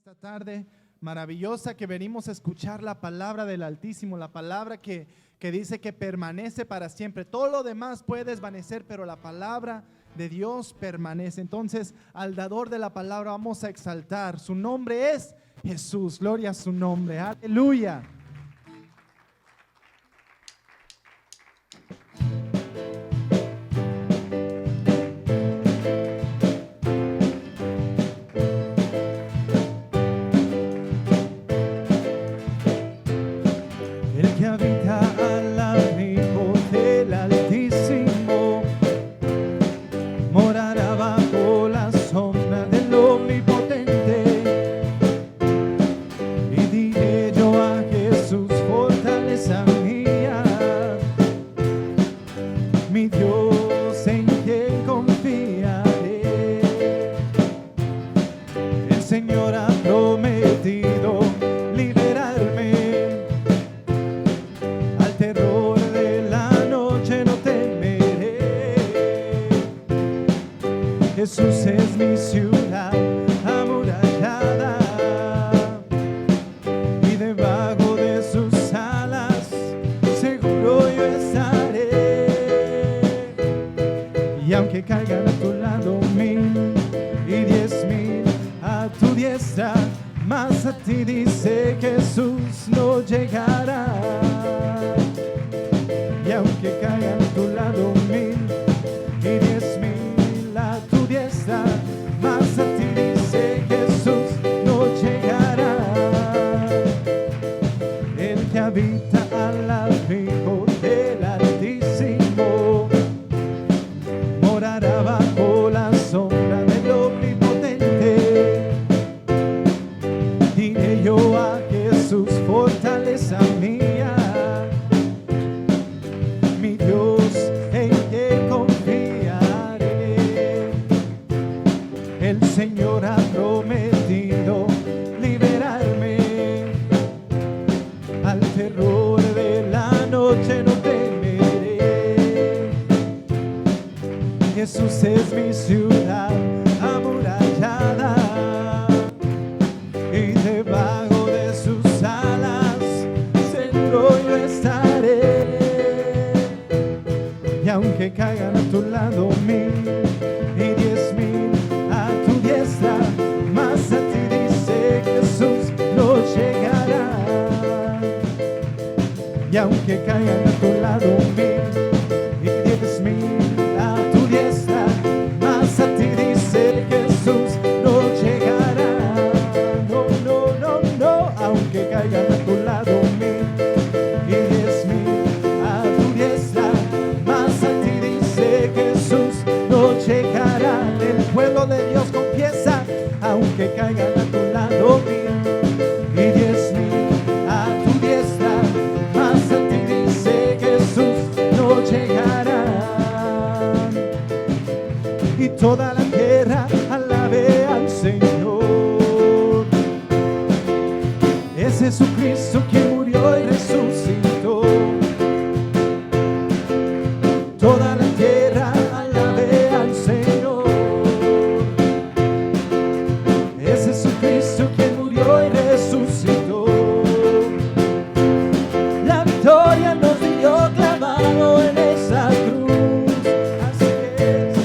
esta tarde maravillosa que venimos a escuchar la palabra del Altísimo, la palabra que dice que permanece para siempre. Todo lo demás puede desvanecer, pero la palabra de Dios permanece. Entonces, al dador de la palabra vamos a exaltar. Su nombre es Jesús. Gloria a su nombre. Aleluya. Jesús es mi ciudad amurallada y debajo de sus alas seguro yo estaré. Y aunque caigan a tu lado 1000 y 10,000 a tu diestra, más a ti dice Jesús no llegará. Y aunque caigan a tu lado 1000 y 10,000 a tu diestra, más a ti dice Jesús no llegará. El que habita al abrigo del Altísimo morará bajo la sombra del Omnipotente. Diré yo a Jesús, fortaleza mía, mi Dios en quien confiaré. El Señor ha prometido liberarme, al terror de la noche no temeré. Jesús es mi ciudad amurallada y debajo de sus alas seguro yo estaré. Y aunque caigan a tu lado 1000 y 10,000 a tu diestra, más a ti dice Jesús no llegará. Y aunque caigan a tu lado 1000 y 10,000 a tu diestra, más a ti dice Jesús no llegará. No, no, no, no, aunque caigan a tu lado 1000 y 10,000 a tu diestra, más a ti dice Jesús no llegará. El pueblo de Dios confiesa, aunque caigan a tu lado 1000 y 10,000 a tu diestra, más a ti dice Jesús no llegará. Y toda la tierra alabe al Señor. Es Jesucristo quien murió y resucitó. Toda la tierra alabe al Señor. Es Jesucristo quien murió y resucitó. La victoria nos dio clavado en esa cruz. Así es.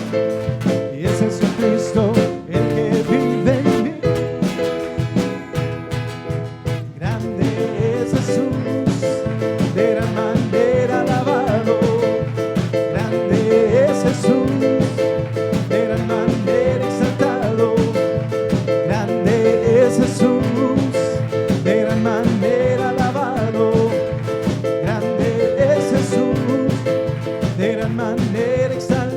Y es Jesucristo el que vive en mí. Grande es Jesús, de gran manera alabado. Grande es Jesús, de gran manera exaltado. Grande es Jesús, de gran manera alabado. Grande es Jesús, de gran manera exaltado.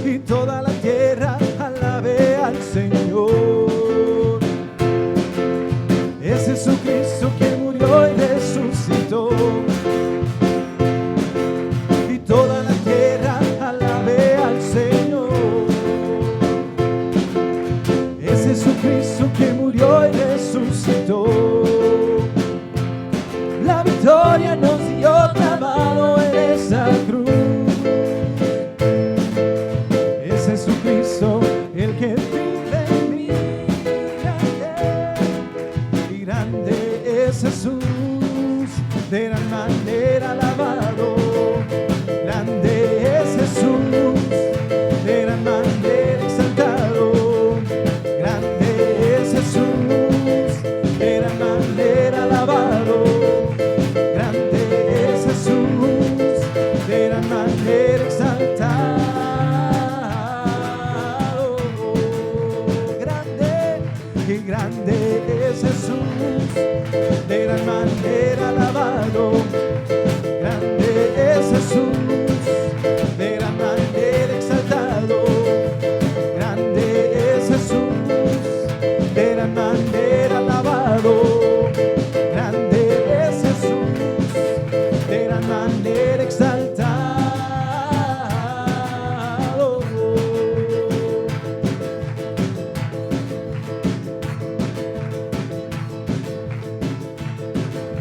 Y toda la tierra alabe al Señor. Es Jesucristo quien murió y resucitó. Y toda la tierra alabe al Señor. Es Jesucristo quien murió y resucitó. La victoria nos dio clavado en esa cruz. Es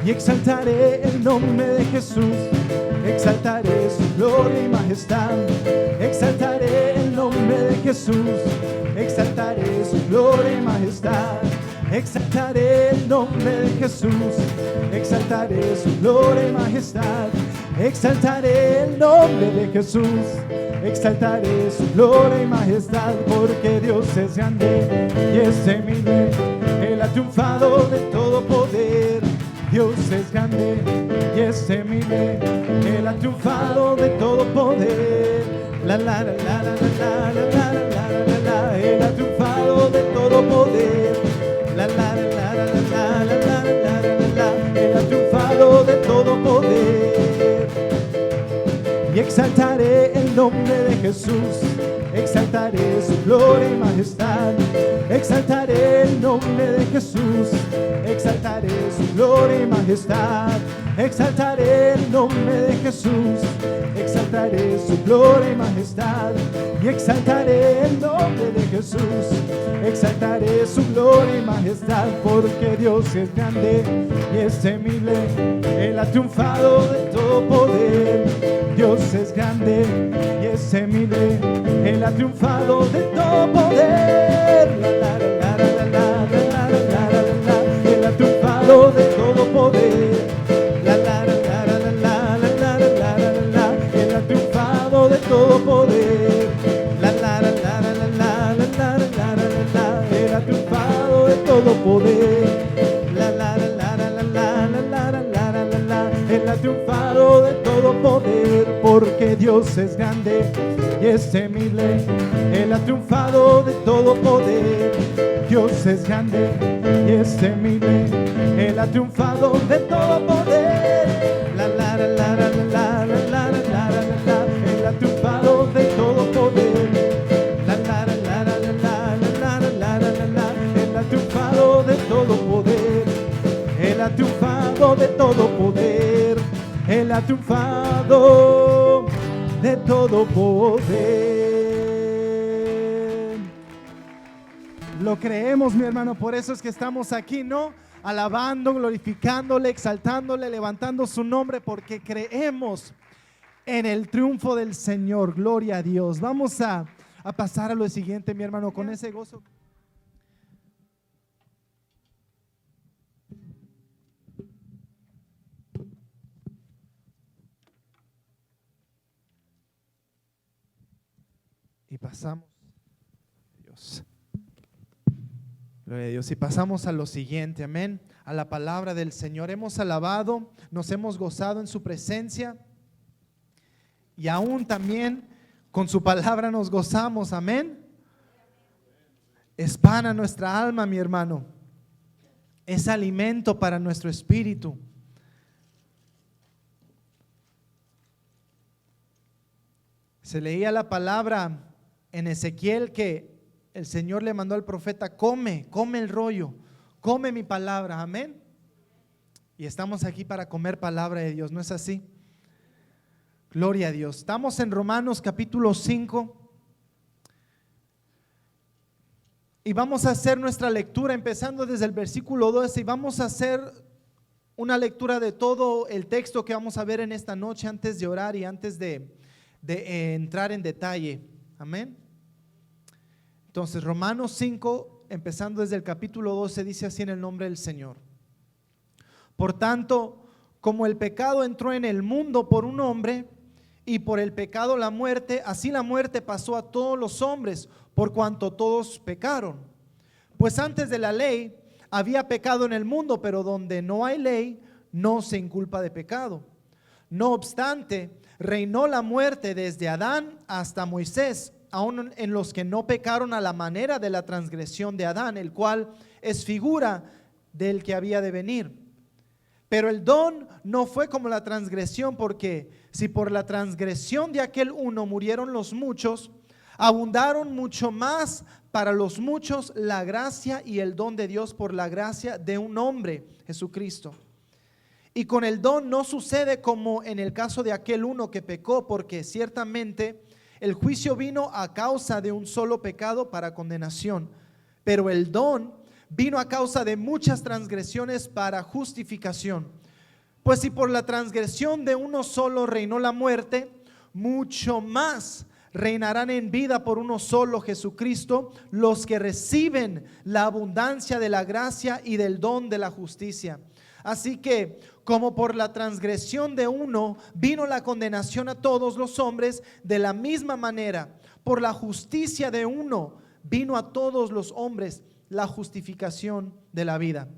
y exaltaré el nombre de Jesús. Exaltaré su gloria y majestad. Exaltaré el nombre de Jesús. Exaltaré su gloria y majestad. Exaltaré el nombre de Jesús. Exaltaré su gloria y majestad. Exaltaré el nombre de Jesús. Exaltaré su gloria y majestad, porque Dios es grande y es temible. Él ha triunfado de todo poder. Dios es grande y es temible. Él ha triunfado de todo poder. La la la la la la la la la la la. Él ha triunfado de todo poder. La la la la la la la la la la. Él ha triunfado de todo poder. Y exaltaré el nombre de Jesús. Exaltaré su gloria y majestad. Exaltaré el nombre de Jesús. Exaltaré su gloria y majestad. Exaltaré el nombre de Jesús. Exaltaré su gloria y majestad. Y exaltaré el nombre de Jesús. Exaltaré su gloria y majestad, porque Dios es grande y es temible. Él ha triunfado de todo poder. Dios es grande y es temible. Él ha triunfado de todo poder. La, la, la, la, la, la, la, la, la, la. Él ha triunfado de todo poder. La, la, la, la, la, la, la, la, la, la, la. Él ha triunfado de todo poder. La, la, la, la, la, la, la, la, la, la, la. Él ha triunfado de todo poder. La, la, la, la, la, la, la, la, la, la, la. Él ha triunfado de todo poder, porque Dios es grande y es temible. Él ha triunfado de todo poder. Dios es grande y es temible. Él ha triunfado de todo poder. La la la la la la la la la la. Él ha triunfado de todo poder. La la la la la la la la la. Él ha triunfado de todo poder. Él ha triunfado de todo poder. Él ha triunfado de todo poder. Lo creemos, mi hermano, por eso es que estamos aquí, ¿no? Alabando, glorificándole, exaltándole, levantando su nombre, porque creemos en el triunfo del Señor. Gloria a Dios. Vamos a pasar a lo siguiente, mi hermano, con ese gozo. Y pasamos, Dios, gloria a Dios, y pasamos a lo siguiente, amén, a la palabra del Señor. Hemos alabado, nos hemos gozado en su presencia y aún también con su palabra nos gozamos, amén. Es pan a nuestra alma, mi hermano, es alimento para nuestro espíritu. Se leía la palabra en Ezequiel que el Señor le mandó al profeta: come el rollo, come mi palabra, amén. Y estamos aquí para comer palabra de Dios, ¿no es así? Gloria a Dios. Estamos en Romanos capítulo 5 y vamos a hacer nuestra lectura empezando desde el versículo 12 y vamos a hacer una lectura de todo el texto que vamos a ver en esta noche antes de orar y antes de entrar en detalle, amén. Entonces Romanos 5, empezando desde el capítulo 12, dice así en el nombre del Señor: por tanto, como el pecado entró en el mundo por un hombre, y por el pecado la muerte, así la muerte pasó a todos los hombres, por cuanto todos pecaron. Pues antes de la ley había pecado en el mundo, pero donde no hay ley, no se inculpa de pecado. No obstante, reinó la muerte desde Adán hasta Moisés, aun en los que no pecaron a la manera de la transgresión de Adán, el cual es figura del que había de venir. Pero el don no fue como la transgresión, porque si por la transgresión de aquel uno murieron los muchos, abundaron mucho más para los muchos la gracia y el don de Dios por la gracia de un hombre, Jesucristo. Y con el don no sucede como en el caso de aquel uno que pecó, porque ciertamente el juicio vino a causa de un solo pecado para condenación, pero el don vino a causa de muchas transgresiones para justificación. Pues si por la transgresión de uno solo reinó la muerte, mucho más reinarán en vida por uno solo, Jesucristo, los que reciben la abundancia de la gracia y del don de la justicia. Así que, como por la transgresión de uno vino la condenación a todos los hombres, de la misma manera, por la justicia de uno vino a todos los hombres la justificación de la vida.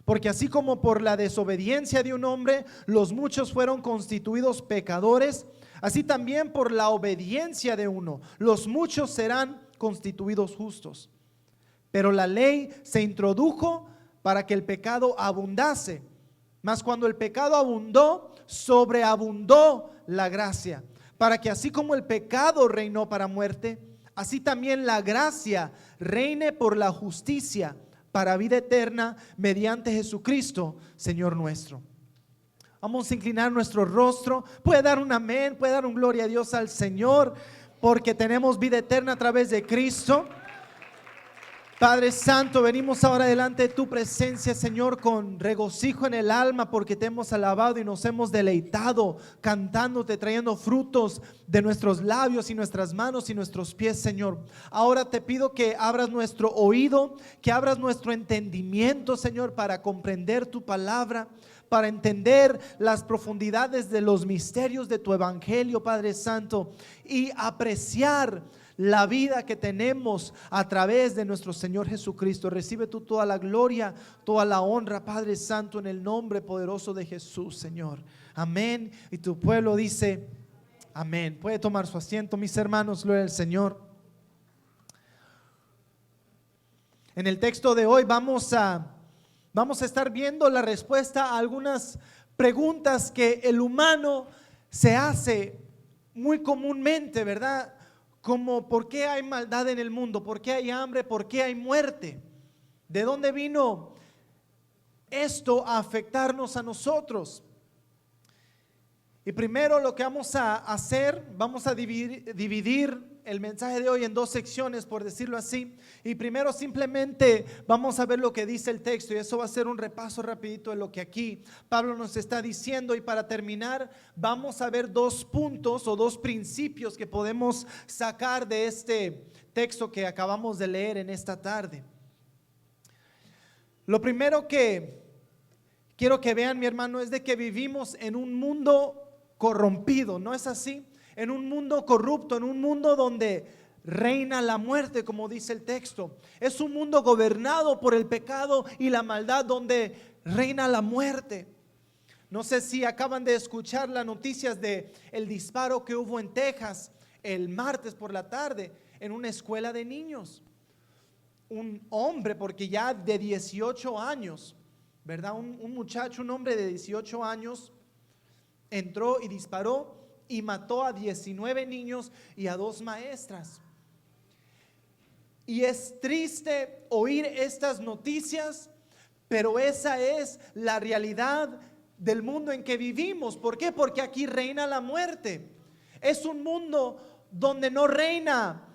Porque así como por la desobediencia de un hombre los muchos fueron constituidos pecadores, así también por la obediencia de uno los muchos serán constituidos justos. Pero la ley se introdujo para que el pecado abundase, mas cuando el pecado abundó, sobreabundó la gracia, para que así como el pecado reinó para muerte, así también la gracia reine por la justicia para vida eterna mediante Jesucristo, Señor nuestro. Vamos a inclinar nuestro rostro. Puede dar un amén, puede dar un gloria a Dios al Señor, porque tenemos vida eterna a través de Cristo. Padre Santo, venimos ahora delante de tu presencia, Señor, con regocijo en el alma, porque te hemos alabado y nos hemos deleitado cantándote, trayendo frutos de nuestros labios y nuestras manos y nuestros pies, Señor. Ahora te pido que abras nuestro oído, que abras nuestro entendimiento, Señor, para comprender tu palabra, para entender las profundidades de los misterios de tu evangelio, Padre Santo, y apreciar la vida que tenemos a través de nuestro Señor Jesucristo. Recibe tú toda la gloria, toda la honra, Padre Santo, en el nombre poderoso de Jesús, Señor. Amén. Y tu pueblo dice amén. Puede tomar su asiento, mis hermanos, gloria al Señor. En el texto de hoy vamos a estar viendo la respuesta a algunas preguntas que el humano se hace muy comúnmente, ¿verdad? Como ¿por qué hay maldad en el mundo? ¿Por qué hay hambre? ¿Por qué hay muerte? ¿De dónde vino esto a afectarnos a nosotros? Y primero lo que vamos a hacer, vamos a dividir el mensaje de hoy en dos secciones, por decirlo así. Y primero simplemente vamos a ver lo que dice el texto, y eso va a ser un repaso rapidito de lo que aquí Pablo nos está diciendo. Y para terminar vamos a ver dos puntos o dos principios que podemos sacar de este texto que acabamos de leer en esta tarde. Lo primero que quiero que vean, mi hermano, es de que vivimos en un mundo corrompido, ¿no es así? En un mundo corrupto, en un mundo donde reina la muerte, como dice el texto. Es un mundo gobernado por el pecado y la maldad, donde reina la muerte. No sé si acaban de escuchar las noticias de el disparo que hubo en Texas el martes por la tarde en una escuela de niños. Un hombre, porque ya de 18 años, ¿verdad? Un muchacho, un hombre de 18 años entró y disparó y mató a 19 niños y a 2 maestras. Y es triste oír estas noticias, pero esa es la realidad del mundo en que vivimos. ¿Por qué? Porque aquí reina la muerte. Es un mundo donde no reina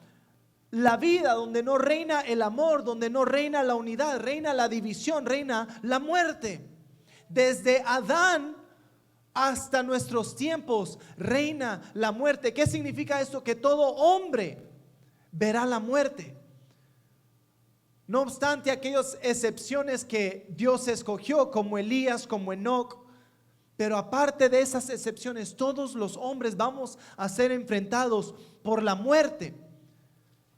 la vida, donde no reina el amor, donde no reina la unidad, reina la división, reina la muerte. Desde Adán hasta nuestros tiempos reina la muerte. ¿Qué significa esto? Que todo hombre verá la muerte. No obstante, aquellas excepciones que Dios escogió, como Elías, como Enoc, pero aparte de esas excepciones, todos los hombres vamos a ser enfrentados por la muerte,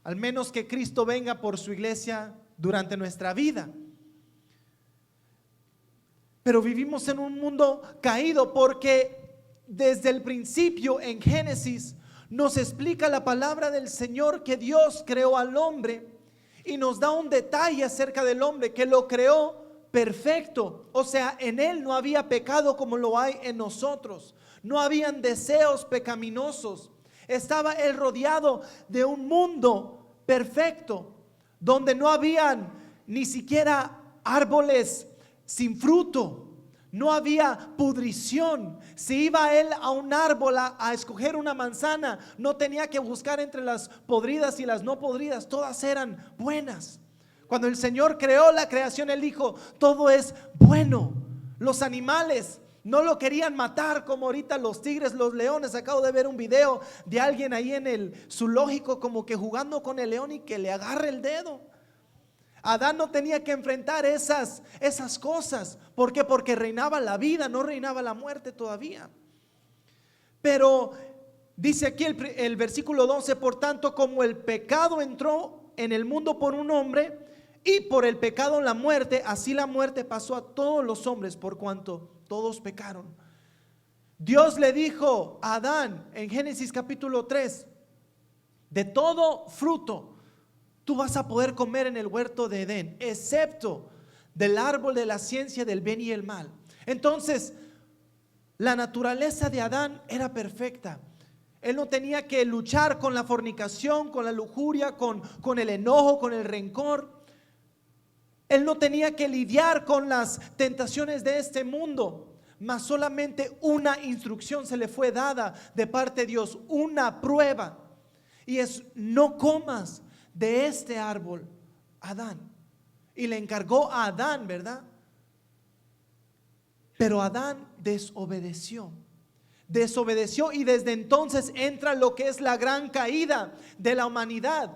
al menos que Cristo venga por su iglesia durante nuestra vida. Pero vivimos en un mundo caído, porque desde el principio en Génesis nos explica la palabra del Señor que Dios creó al hombre y nos da un detalle acerca del hombre, que lo creó perfecto. O sea, en él no había pecado como lo hay en nosotros. No habían deseos pecaminosos. Estaba él rodeado de un mundo perfecto, donde no habían ni siquiera árboles sin fruto, no había pudrición. Si iba él a un árbol a escoger una manzana, no tenía que buscar entre las podridas y las no podridas, todas eran buenas. Cuando el Señor creó la creación, él dijo: todo es bueno. Los animales No lo querían matar como ahorita los tigres, los leones. Acabo de ver un video de alguien ahí en el zoológico como que jugando con el león y que le agarre el dedo. Adán no tenía que enfrentar esas cosas. ¿Por qué? Porque reinaba la vida, no reinaba la muerte todavía. Pero dice aquí el versículo 12, por tanto, como el pecado entró en el mundo por un hombre, y por el pecado la muerte, así la muerte pasó a todos los hombres por cuanto todos pecaron. Dios le dijo a Adán en Génesis capítulo 3, de todo fruto tú vas a poder comer en el huerto de Edén, excepto del árbol de la ciencia del bien y el mal. Entonces, la naturaleza de Adán era perfecta. Él no tenía que luchar con la fornicación, con la lujuria, con el enojo, con el rencor. Él no tenía que lidiar con las tentaciones de este mundo, mas solamente una instrucción se le fue dada de parte de Dios, una prueba, y es: no comas de este árbol, Adán. Y le encargó a Adán, ¿verdad? Pero Adán desobedeció y desde entonces entra lo que es la gran caída de la humanidad.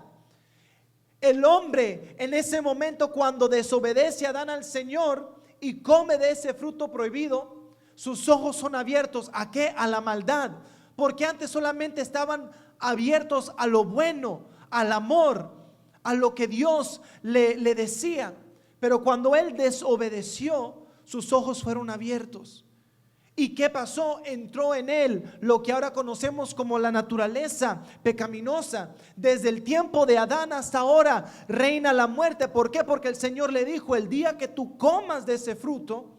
El hombre en ese momento, cuando desobedece a Adán al Señor y come de ese fruto prohibido, sus ojos son abiertos. ¿A qué? A la maldad. Porque antes solamente estaban abiertos a lo bueno, al amor, a lo que Dios le decía. Pero cuando él desobedeció, sus ojos fueron abiertos. ¿Y qué pasó? Entró en él lo que ahora conocemos como la naturaleza pecaminosa. Desde el tiempo de Adán hasta ahora reina la muerte. ¿Por qué? Porque el Señor le dijo: el día que tú comas de ese fruto,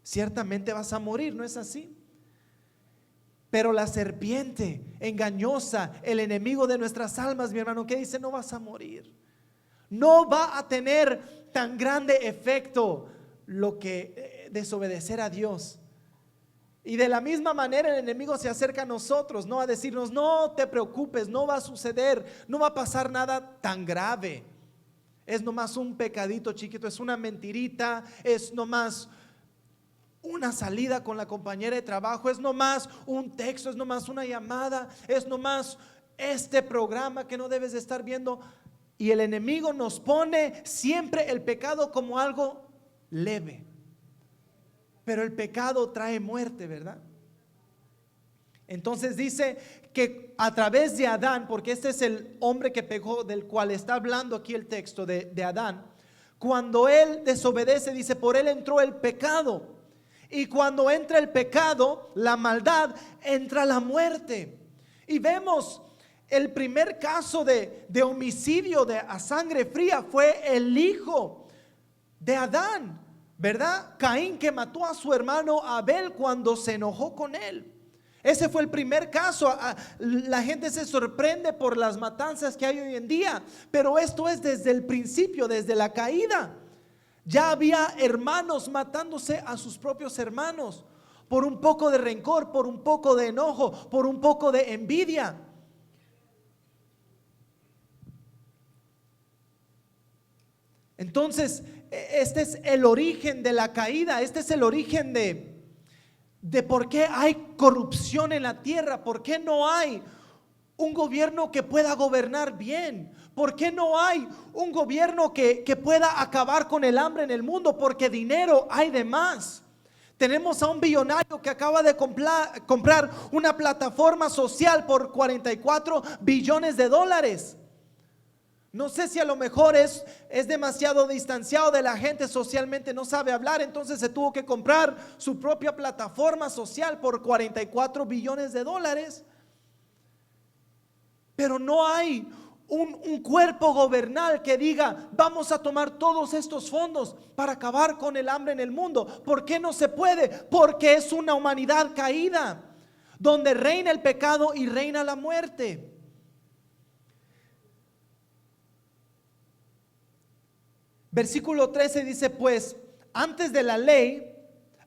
ciertamente vas a morir. ¿No es así? Pero la serpiente engañosa, el enemigo de nuestras almas, mi hermano, ¿qué dice? No vas a morir. No va a tener tan grande efecto lo que desobedecer a Dios. Y de la misma manera el enemigo se acerca a nosotros, ¿no? A decirnos: no te preocupes, no va a suceder, no va a pasar nada tan grave. Es nomás un pecadito chiquito, es una mentirita, es nomás una salida con la compañera de trabajo, es nomás un texto, es nomás una llamada, es nomás este programa que no debes de estar viendo. Y el enemigo nos pone siempre el pecado como algo leve. Pero el pecado trae muerte, ¿verdad? Entonces dice que a través de Adán, porque este es el hombre que pecó, del cual está hablando aquí el texto de Adán, cuando él desobedece, dice: por él entró el pecado. Y cuando entra el pecado, la maldad, entra la muerte. Y vemos el primer caso de homicidio a sangre fría fue el hijo de Adán, ¿verdad? Caín, que mató a su hermano Abel cuando se enojó con él. Ese fue el primer caso. La gente se sorprende por las matanzas que hay hoy en día, pero esto es desde el principio, desde la caída. Ya había hermanos matándose a sus propios hermanos por un poco de rencor, por un poco de enojo, por un poco de envidia. Entonces, este es el origen de la caída. Este es el origen de por qué hay corrupción en la tierra, por qué no hay un gobierno que pueda gobernar bien, por qué no hay un gobierno que pueda acabar con el hambre en el mundo, porque dinero hay de más. Tenemos a un billonario que acaba de comprar una plataforma social por $44 billones. No sé si a lo mejor es demasiado distanciado de la gente socialmente, no sabe hablar, entonces se tuvo que comprar su propia plataforma social por $44 billones. Pero no hay un cuerpo gobernal que diga: vamos a tomar todos estos fondos para acabar con el hambre en el mundo. ¿Por qué no se puede? Porque es una humanidad caída, donde reina el pecado y reina la muerte. Versículo 13 dice: pues antes de la ley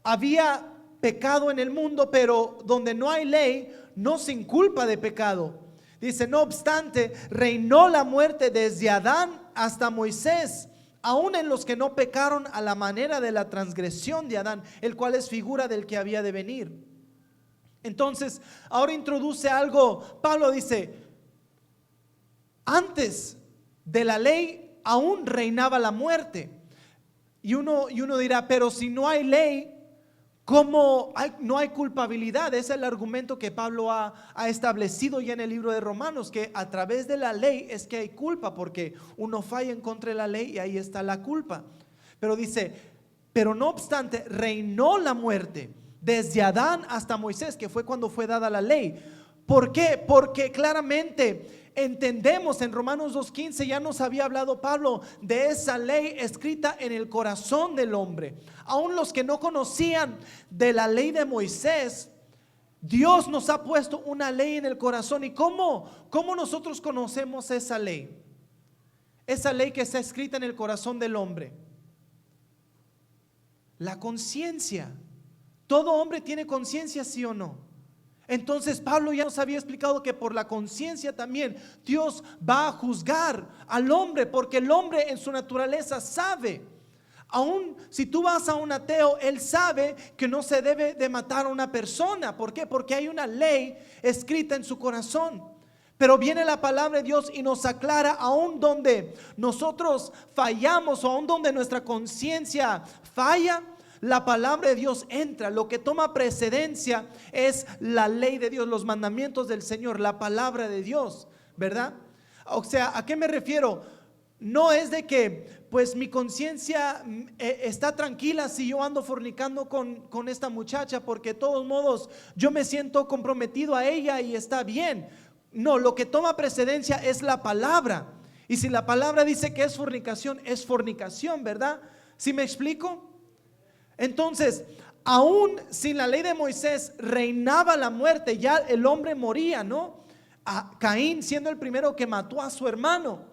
había pecado en el mundo, pero donde no hay ley no se inculpa de pecado. Dice: no obstante, reinó la muerte desde Adán hasta Moisés, aún en los que no pecaron a la manera de la transgresión de Adán, el cual es figura del que había de venir. Entonces, ahora introduce algo. Pablo dice, antes de la ley aún reinaba la muerte. Y uno dirá, pero si no hay ley, ¿cómo no hay culpabilidad? Ese es el argumento que Pablo ha establecido ya en el libro de Romanos, que a través de la ley es que hay culpa, porque uno falla en contra de la ley y ahí está la culpa. Pero dice, pero no obstante, reinó la muerte desde Adán hasta Moisés, que fue cuando fue dada la ley. ¿Por qué? Porque claramente entendemos en Romanos 2:15, ya nos había hablado Pablo de esa ley escrita en el corazón del hombre. Aún los que no conocían de la ley de Moisés, Dios nos ha puesto una ley en el corazón. ¿Y cómo nosotros conocemos esa ley? Esa ley que está escrita en el corazón del hombre. La conciencia. Todo hombre tiene conciencia, ¿sí o no? Entonces Pablo ya nos había explicado que por la conciencia también Dios va a juzgar al hombre, porque el hombre en su naturaleza sabe. Aún si tú vas a un ateo, él sabe que no se debe de matar a una persona. ¿Por qué? Porque hay una ley escrita en su corazón. Pero viene la palabra de Dios y nos aclara, aún donde nosotros fallamos o aún donde nuestra conciencia falla, la palabra de Dios entra. Lo que toma precedencia es la ley de Dios, los mandamientos del Señor, la palabra de Dios, ¿verdad? O sea, ¿a qué me refiero? No es de que pues mi conciencia está tranquila si yo ando fornicando con esta muchacha, porque de todos modos yo me siento comprometido a ella y está bien. No, lo que toma precedencia es la palabra. Y si la palabra dice que es fornicación, ¿verdad? ¿Sí me explico? Entonces, aún sin la ley de Moisés reinaba la muerte, ya el hombre moría, ¿no? A Caín siendo el primero que mató a su hermano,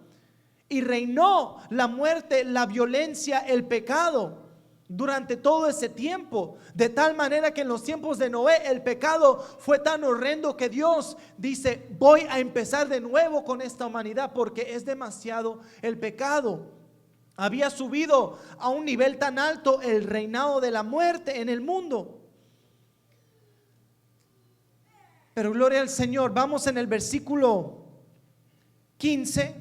y reinó la muerte, la violencia, el pecado durante todo ese tiempo, de tal manera que en los tiempos de Noé el pecado fue tan horrendo que Dios dice, voy a empezar de nuevo con esta humanidad porque es demasiado el pecado. Había subido a un nivel tan alto el reinado de la muerte en el mundo. Pero gloria al Señor. Vamos en el versículo 15.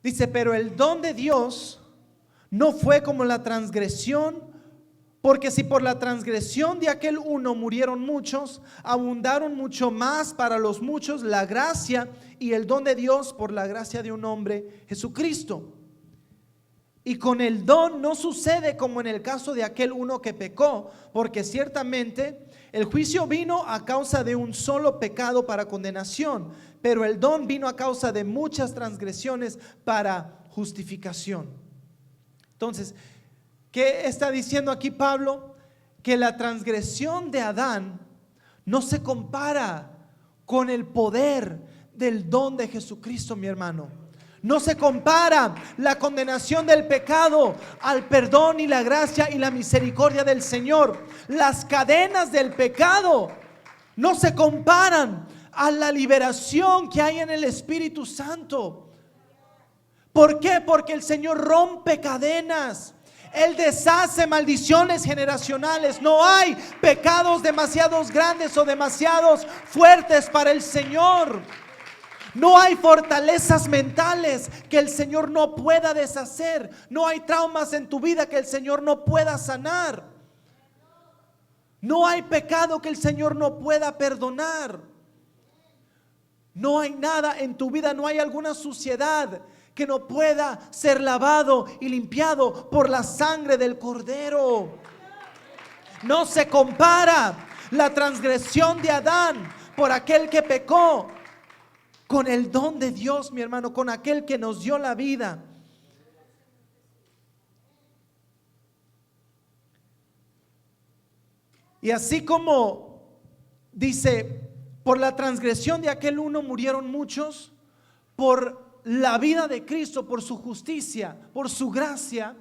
Dice, pero el don de Dios no fue como la transgresión, porque si por la transgresión de aquel uno murieron muchos, abundaron mucho más para los muchos la gracia y el don de Dios por la gracia de un hombre, Jesucristo. Y con el don no sucede como en el caso de aquel uno que pecó, porque ciertamente el juicio vino a causa de un solo pecado para condenación, pero el don vino a causa de muchas transgresiones para justificación. Entonces, ¿qué está diciendo aquí Pablo? Que la transgresión de Adán no se compara con el poder del don de Jesucristo, mi hermano. No se compara la condenación del pecado al perdón y la gracia y la misericordia del Señor. Las cadenas del pecado no se comparan a la liberación que hay en el Espíritu Santo. ¿Por qué? Porque el Señor rompe cadenas. Él deshace maldiciones generacionales. No hay pecados demasiados grandes o demasiados fuertes para el Señor. No hay fortalezas mentales que el Señor no pueda deshacer. No hay traumas en tu vida que el Señor no pueda sanar. No hay pecado que el Señor no pueda perdonar. No hay nada en tu vida, no hay alguna suciedad que no pueda ser lavado y limpiado por la sangre del Cordero. No se compara la transgresión de Adán por aquel que pecó con el don de Dios, mi hermano, con aquel que nos dio la vida. Y así como dice, por la transgresión de aquel uno murieron muchos, por la vida de Cristo, por su justicia, por su gracia,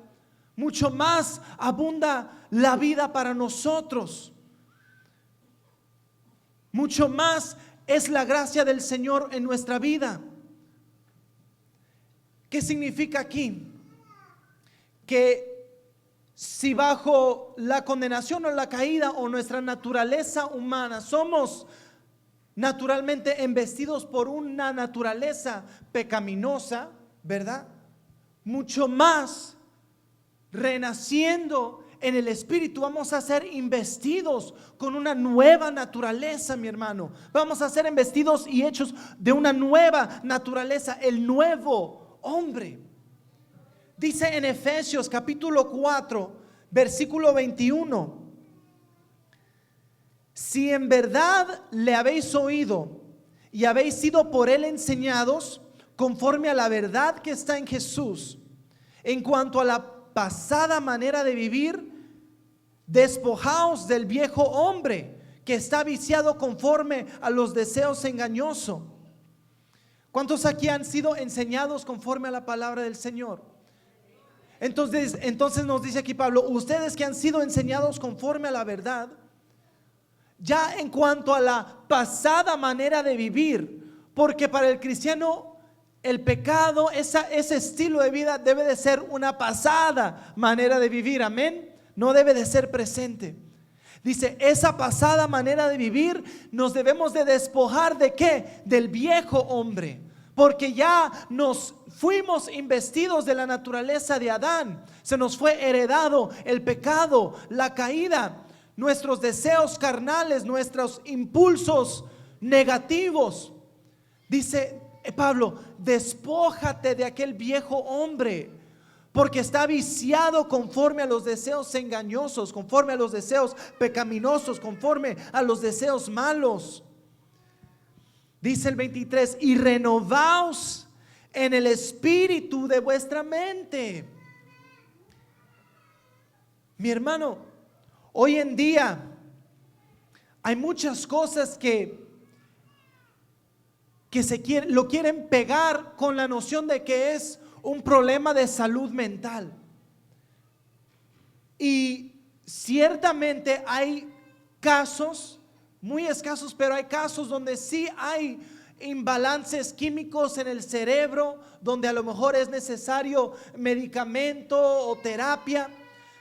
mucho más abunda la vida para nosotros. Mucho más es la gracia del Señor en nuestra vida. ¿Qué significa aquí? Que si bajo la condenación o la caída o nuestra naturaleza humana somos naturalmente embestidos por una naturaleza pecaminosa, ¿verdad? Mucho más renaciendo en el Espíritu vamos a ser investidos con una nueva naturaleza, mi hermano. Vamos a ser investidos y hechos de una nueva naturaleza, el nuevo hombre. Dice en Efesios capítulo 4, versículo 21: si en verdad le habéis oído y habéis sido por él enseñados conforme a la verdad que está en Jesús, en cuanto a la pasada manera de vivir, despojaos del viejo hombre que está viciado conforme a los deseos engañosos. ¿Cuántos aquí han sido enseñados conforme a la palabra del Señor? Entonces nos dice aquí Pablo, ustedes que han sido enseñados conforme a la verdad, ya en cuanto a la pasada manera de vivir, porque para el cristiano el pecado, ese estilo de vida debe de ser una pasada manera de vivir, amén, no debe de ser presente. Dice, esa pasada manera de vivir nos debemos de despojar ¿de qué? Del viejo hombre, porque ya nos fuimos investidos de la naturaleza de Adán, se nos fue heredado el pecado, la caída, nuestros deseos carnales, nuestros impulsos negativos. Dice Pablo, despójate de aquel viejo hombre, porque está viciado conforme a los deseos engañosos, conforme a los deseos pecaminosos, conforme a los deseos malos. Dice el 23, y renovaos en el espíritu de vuestra mente. Mi hermano, hoy en día hay muchas cosas que lo quieren pegar con la noción de que es un problema de salud mental. Y ciertamente hay casos, muy escasos, pero hay casos donde sí hay imbalances químicos en el cerebro, donde a lo mejor es necesario medicamento o terapia.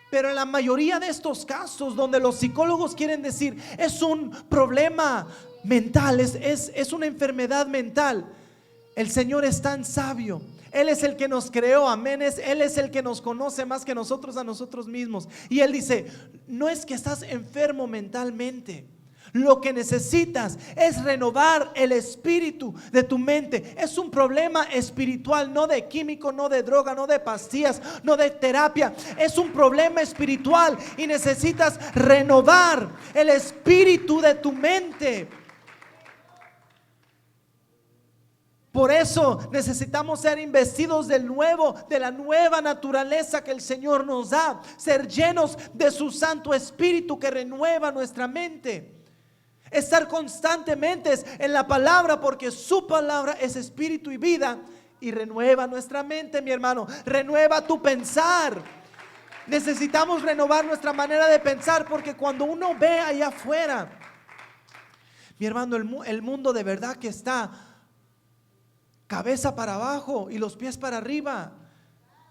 Pero en la mayoría de estos casos donde los psicólogos quieren decir es un problema mental, es una enfermedad mental, el Señor es tan sabio. Él es el que nos creó, amén. Él es el que nos conoce más que nosotros a nosotros mismos. Y Él dice, no es que estás enfermo mentalmente. Lo que necesitas es renovar el espíritu de tu mente. Es un problema espiritual, no de químico, no de droga, no de pastillas, no de terapia. Es un problema espiritual y necesitas renovar el espíritu de tu mente. Por eso necesitamos ser investidos del nuevo, de la nueva naturaleza que el Señor nos da. Ser llenos de su Santo Espíritu que renueva nuestra mente. Estar constantemente en la palabra, porque su palabra es espíritu y vida, y renueva nuestra mente, mi hermano. Renueva tu pensar. Necesitamos renovar nuestra manera de pensar, porque cuando uno ve allá afuera, mi hermano, el mundo de verdad que está cabeza para abajo y los pies para arriba.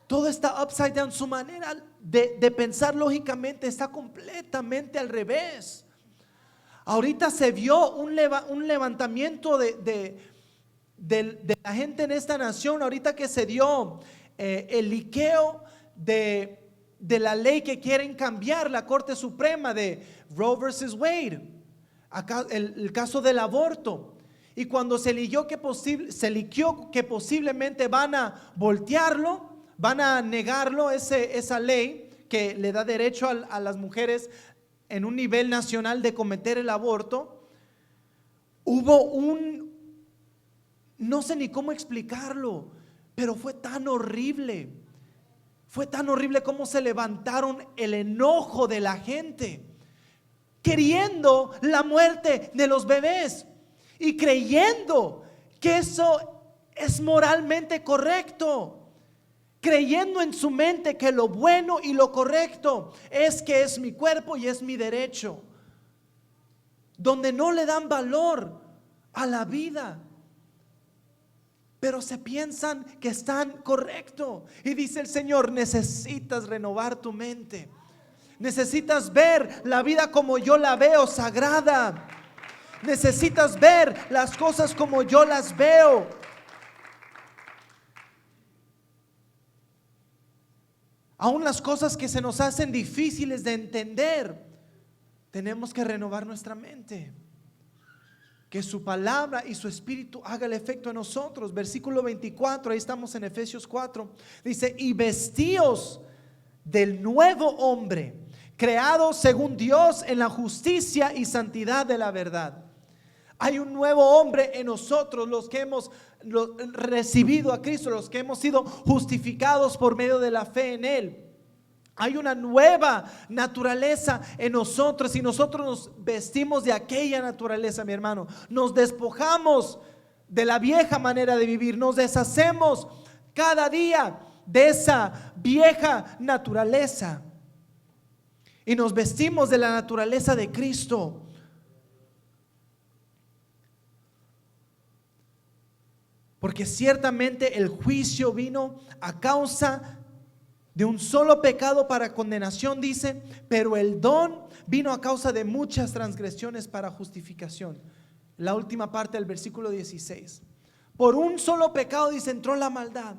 Todo está upside down. Su manera de pensar lógicamente está completamente al revés. Ahorita se vio un levantamiento de la gente en esta nación. Ahorita que se dio el liqueo de la ley que quieren cambiar la Corte Suprema de Roe versus Wade, acá, el caso del aborto. Y cuando se liquió que posiblemente van a voltearlo, van a negarlo, esa ley que le da derecho a las mujeres en un nivel nacional de cometer el aborto, hubo no sé ni cómo explicarlo, pero fue tan horrible como se levantaron el enojo de la gente, queriendo la muerte de los bebés y creyendo que eso es moralmente correcto. Creyendo en su mente que lo bueno y lo correcto es que es mi cuerpo y es mi derecho, donde no le dan valor a la vida. pero se piensan que están correcto. Y dice el Señor, necesitas renovar tu mente. Necesitas ver la vida como yo la veo, sagrada. Necesitas ver las cosas como yo las veo. Aún las cosas que se nos hacen difíciles de entender, tenemos que renovar nuestra mente. Que su palabra y su espíritu haga el efecto en nosotros. Versículo 24, ahí estamos en Efesios 4. Dice, y vestíos del nuevo hombre, creado según Dios en la justicia y santidad de la verdad. Hay un nuevo hombre en nosotros, los que hemos recibido a Cristo, los que hemos sido justificados por medio de la fe en Él. Hay una nueva naturaleza en nosotros y nosotros nos vestimos de aquella naturaleza, mi hermano. Nos despojamos de la vieja manera de vivir, nos deshacemos cada día de esa vieja naturaleza y nos vestimos de la naturaleza de Cristo. Porque ciertamente el juicio vino a causa de un solo pecado para condenación, dice, pero el don vino a causa de muchas transgresiones para justificación. La última parte del versículo 16. Por un solo pecado, dice, entró la maldad.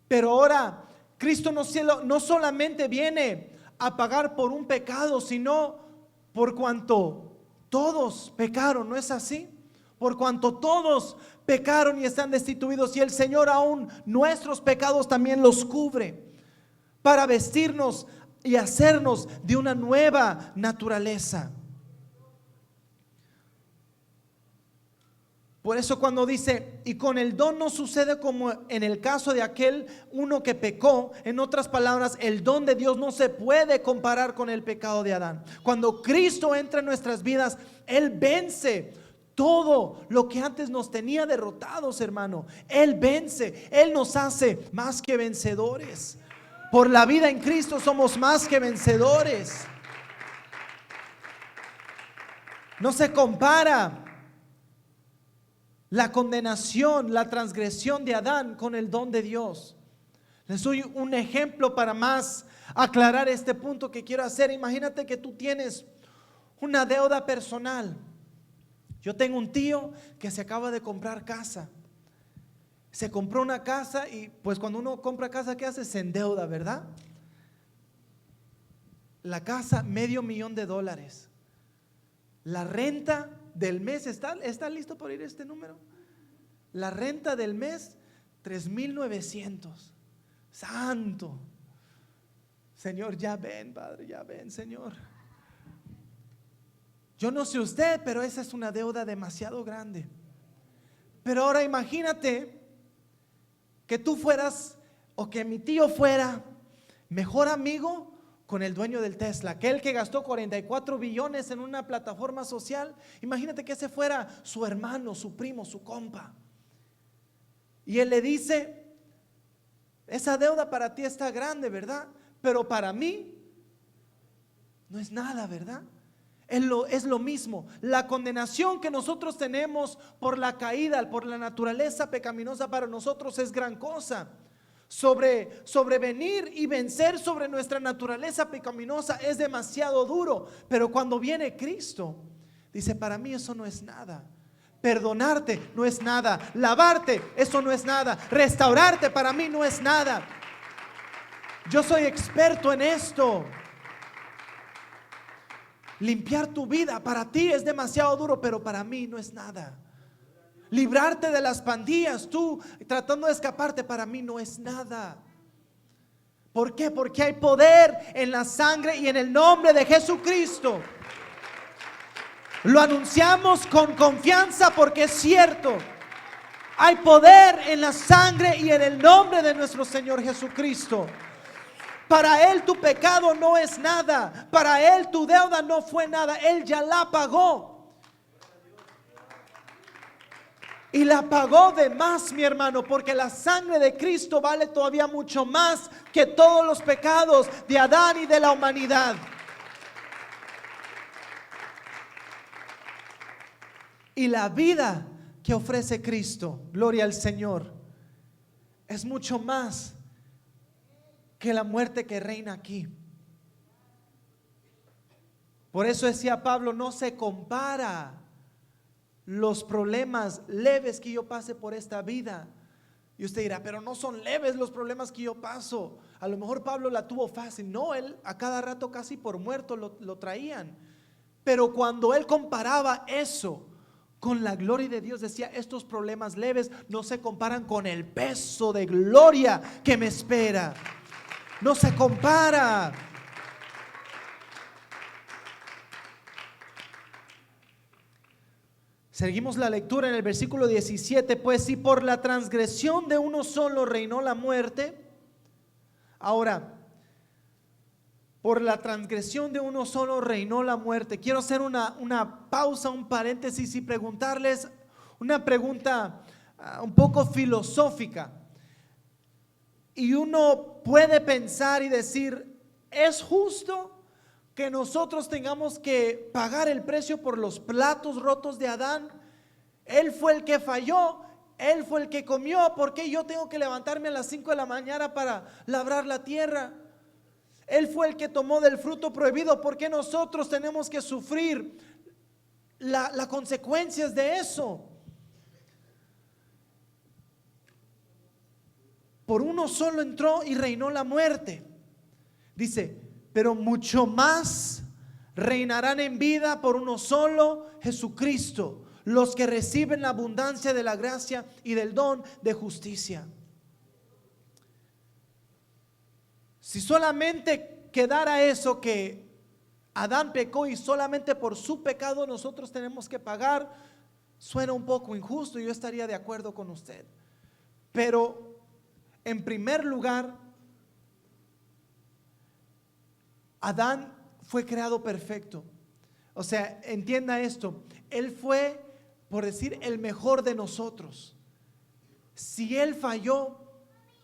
Pero ahora Cristo no solamente viene a pagar por un pecado, sino por cuanto todos pecaron, ¿no es así? Por cuanto todos pecaron y están destituidos, y el Señor aún nuestros pecados también los cubre para vestirnos y hacernos de una nueva naturaleza. Por eso cuando dice, y con el don no sucede como en el caso de aquel uno que pecó, en otras palabras, el don de Dios no se puede comparar con el pecado de Adán. Cuando Cristo entra en nuestras vidas, Él vence todo lo que antes nos tenía derrotados, hermano. Él vence, Él nos hace más que vencedores. Por la vida en Cristo somos más que vencedores. No se compara la condenación, la transgresión de Adán con el don de Dios. Les doy un ejemplo para más aclarar este punto que quiero hacer. Imagínate que tú tienes una deuda personal. Yo tengo un tío que se acaba de comprar casa. Se compró una casa y pues cuando uno compra casa, ¿qué hace? Se endeuda, ¿verdad? La casa, $500,000. La renta del mes, ¿está listo por ir este número? La renta del mes, 3,900. Santo. Señor, ya ven, Padre, ya ven, Señor. Yo no sé usted, pero esa es una deuda demasiado grande. Pero ahora imagínate que tú fueras, o que mi tío fuera mejor amigo con el dueño del Tesla, aquel que gastó 44 billones en una plataforma social. Imagínate que ese fuera su hermano, su primo, su compa. Y él le dice, esa deuda para ti está grande, ¿verdad? Pero para mí no es nada, ¿verdad? Es lo mismo. La condenación que nosotros tenemos por la caída, por la naturaleza pecaminosa, para nosotros es gran cosa. Sobrevenir y vencer sobre nuestra naturaleza pecaminosa es demasiado duro. Pero cuando viene Cristo, dice, para mí eso no es nada. Perdonarte no es nada. Lavarte, eso no es nada. Restaurarte para mí no es nada. Yo soy experto en esto. Limpiar tu vida para ti es demasiado duro, pero para mí no es nada. Librarte de las pandillas, tú tratando de escaparte, para mí no es nada. ¿Por qué? Porque hay poder en la sangre y en el nombre de Jesucristo. Lo anunciamos con confianza porque es cierto. Hay poder en la sangre y en el nombre de nuestro Señor Jesucristo. Para Él tu pecado no es nada. Para Él tu deuda no fue nada. Él ya la pagó. Y la pagó de más, mi hermano, porque la sangre de Cristo vale todavía mucho más que todos los pecados de Adán y de la humanidad. Y la vida que ofrece Cristo, gloria al Señor, es mucho más que la muerte que reina aquí. Por eso decía Pablo, no se compara los problemas leves que yo pase por esta vida. Y usted dirá, pero no son leves los problemas que yo paso. A lo mejor Pablo la tuvo fácil. No, él a cada rato casi por muerto lo traían. Pero cuando él comparaba eso con la gloria de Dios, decía, estos problemas leves no se comparan con el peso de gloria que me espera. No se compara. Seguimos la lectura en el versículo 17. Pues si por la transgresión de uno solo reinó la muerte, ahora, por la transgresión de uno solo reinó la muerte. Quiero hacer una pausa, un paréntesis y preguntarles una pregunta un poco filosófica. Y uno puede pensar y decir, ¿es justo que nosotros tengamos que pagar el precio por los platos rotos de Adán? Él fue el que falló, él fue el que comió. ¿Por qué yo tengo que levantarme a las 5 de la mañana para labrar la tierra? Él fue el que tomó del fruto prohibido. ¿Por qué nosotros tenemos que sufrir las consecuencias de eso? Por uno solo entró y reinó la muerte. Dice, pero mucho más reinarán en vida por uno solo, Jesucristo, los que reciben la abundancia de la gracia y del don de justicia. Si solamente quedara eso, que Adán pecó y solamente por su pecado nosotros tenemos que pagar, suena un poco injusto y yo estaría de acuerdo con usted. Pero en primer lugar, Adán fue creado perfecto. O sea, entienda esto, él fue, por decir, el mejor de nosotros. Si él falló,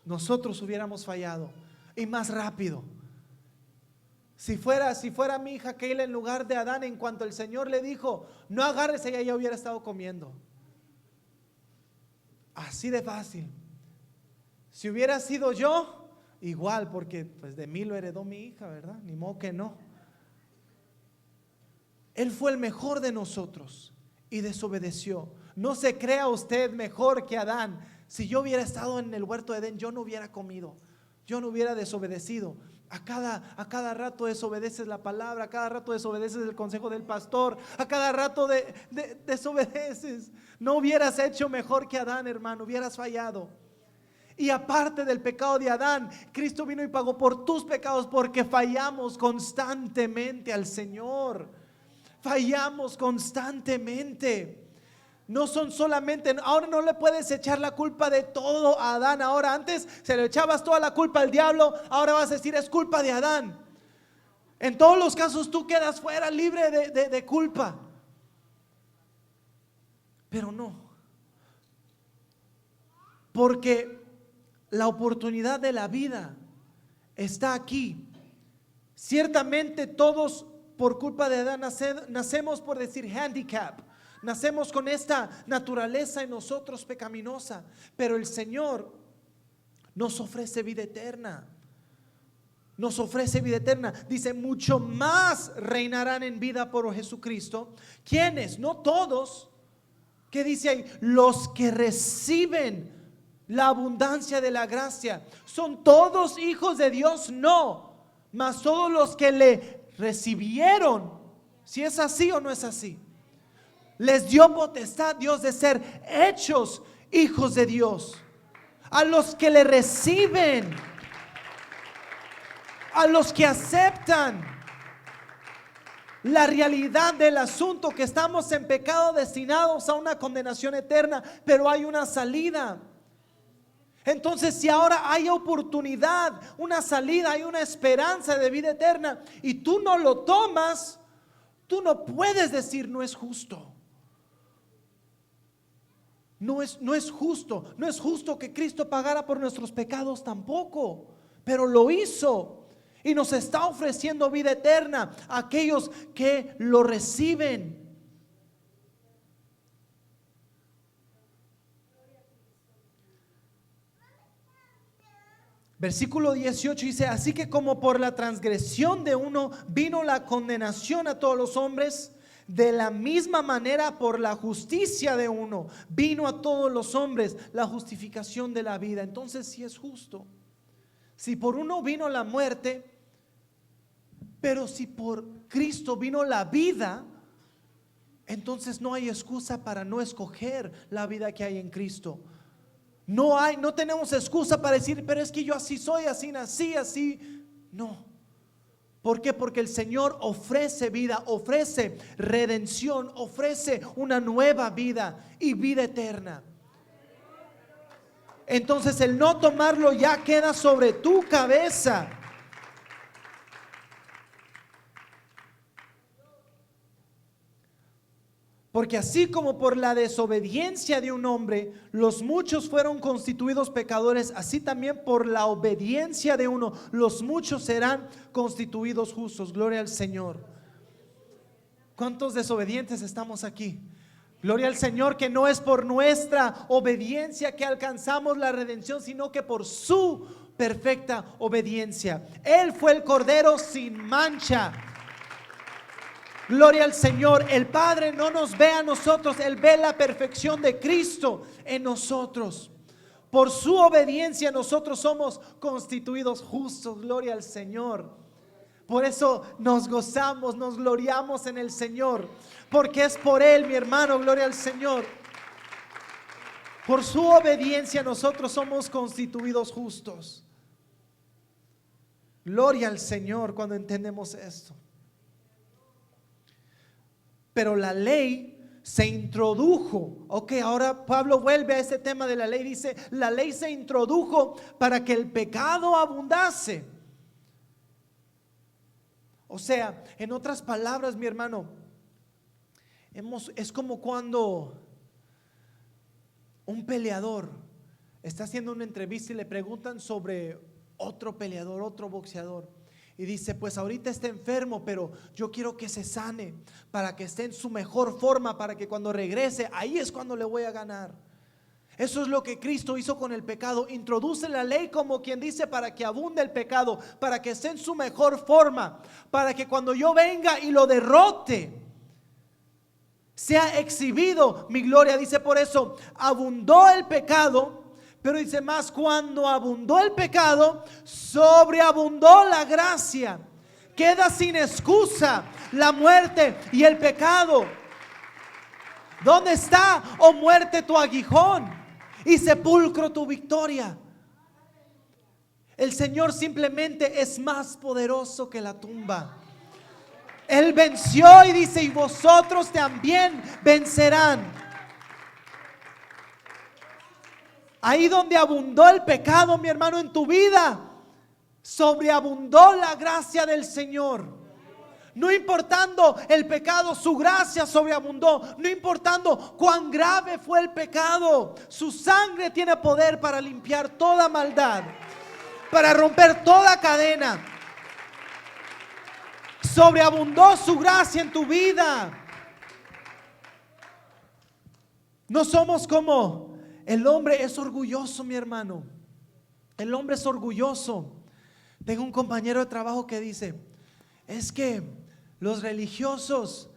nosotros hubiéramos fallado, y más rápido. Si fuera mi hija Keila en lugar de Adán, en cuanto el Señor le dijo, no agarres, ella ya hubiera estado comiendo. Así de fácil. Si hubiera sido yo, igual, porque pues de mí lo heredó mi hija, ¿verdad? Ni modo que no. Él fue el mejor de nosotros y desobedeció. No se crea usted mejor que Adán. Si yo hubiera estado en el huerto de Edén, yo no hubiera comido, yo no hubiera desobedecido. A cada rato desobedeces la palabra, a cada rato desobedeces el consejo del pastor, a cada rato desobedeces. No hubieras hecho mejor que Adán, hermano, hubieras fallado. Y aparte del pecado de Adán, Cristo vino y pagó por tus pecados, porque fallamos constantemente al Señor. Fallamos constantemente. No son solamente, ahora no le puedes echar la culpa de todo a Adán. Ahora, antes se le echabas toda la culpa al diablo, ahora vas a decir es culpa de Adán. En todos los casos tú quedas fuera, libre de culpa. Pero no, porque la oportunidad de la vida está aquí. Ciertamente todos por culpa de Adán nacemos, por decir, handicap. Nacemos con esta naturaleza en nosotros pecaminosa. Pero el Señor nos ofrece vida eterna. Nos ofrece vida eterna. Dice, mucho más reinarán en vida por Jesucristo. ¿Quiénes? No todos. ¿Qué dice ahí? Los que reciben la abundancia de la gracia. ¿Son todos hijos de Dios? No, mas todos los que le recibieron. Si es así o no es así, les dio potestad Dios de ser hechos hijos de Dios. A los que le reciben, a los que aceptan la realidad del asunto, que estamos en pecado, destinados a una condenación eterna, pero hay una salida. Entonces, si ahora hay oportunidad, una salida, hay una esperanza de vida eterna, y tú no lo tomas, tú no puedes decir no es justo. No es justo. No es justo que Cristo pagara por nuestros pecados tampoco, pero lo hizo y nos está ofreciendo vida eterna a aquellos que lo reciben. Versículo 18 dice: así que como por la transgresión de uno vino la condenación a todos los hombres, de la misma manera por la justicia de uno vino a todos los hombres la justificación de la vida. Entonces, si es justo, si por uno vino la muerte, pero si por Cristo vino la vida, entonces no hay excusa para no escoger la vida que hay en Cristo. No tenemos excusa para decir, pero es que yo así soy, así nací, así. No. ¿Por qué? Porque el Señor ofrece vida, ofrece redención, ofrece una nueva vida y vida eterna. Entonces el no tomarlo ya queda sobre tu cabeza. Porque así como por la desobediencia de un hombre los muchos fueron constituidos pecadores, así también por la obediencia de uno los muchos serán constituidos justos. Gloria al Señor. ¿Cuántos desobedientes estamos aquí? Gloria al Señor, que no es por nuestra obediencia que alcanzamos la redención, sino que por su perfecta obediencia. Él fue el Cordero sin mancha. Gloria al Señor. El Padre no nos ve a nosotros, Él ve la perfección de Cristo en nosotros. Por su obediencia nosotros somos constituidos justos. Gloria al Señor. Por eso nos gozamos, nos gloriamos en el Señor, porque es por Él, mi hermano. Gloria al Señor. Por su obediencia nosotros somos constituidos justos. Gloria al Señor cuando entendemos esto. Pero la ley se introdujo. Ok, ahora Pablo vuelve a ese tema de la ley. Dice, la ley se introdujo para que el pecado abundase. O sea, en otras palabras, mi hermano, es como cuando un peleador está haciendo una entrevista y le preguntan sobre otro peleador, otro boxeador. Y dice, pues ahorita está enfermo, pero yo quiero que se sane para que esté en su mejor forma, para que cuando regrese, ahí es cuando le voy a ganar. Eso es lo que Cristo hizo con el pecado. Introduce la ley como quien dice para que abunde el pecado, para que esté en su mejor forma, para que cuando yo venga y lo derrote, sea exhibido mi gloria. Dice, por eso abundó el pecado. Pero dice más, cuando abundó el pecado, sobreabundó la gracia. Queda sin excusa la muerte y el pecado. ¿Dónde está, oh muerte, tu aguijón y sepulcro tu victoria? El Señor simplemente es más poderoso que la tumba. Él venció y dice, y vosotros también vencerán. Ahí donde abundó el pecado, mi hermano, en tu vida, sobreabundó la gracia del Señor. No importando el pecado, su gracia sobreabundó. No importando cuán grave fue el pecado, su sangre tiene poder para limpiar toda maldad, para romper toda cadena. Sobreabundó su gracia en tu vida. No somos como el hombre. Es orgulloso, mi hermano. El hombre es orgulloso. Tengo un compañero de trabajo que dice, es que los religiosos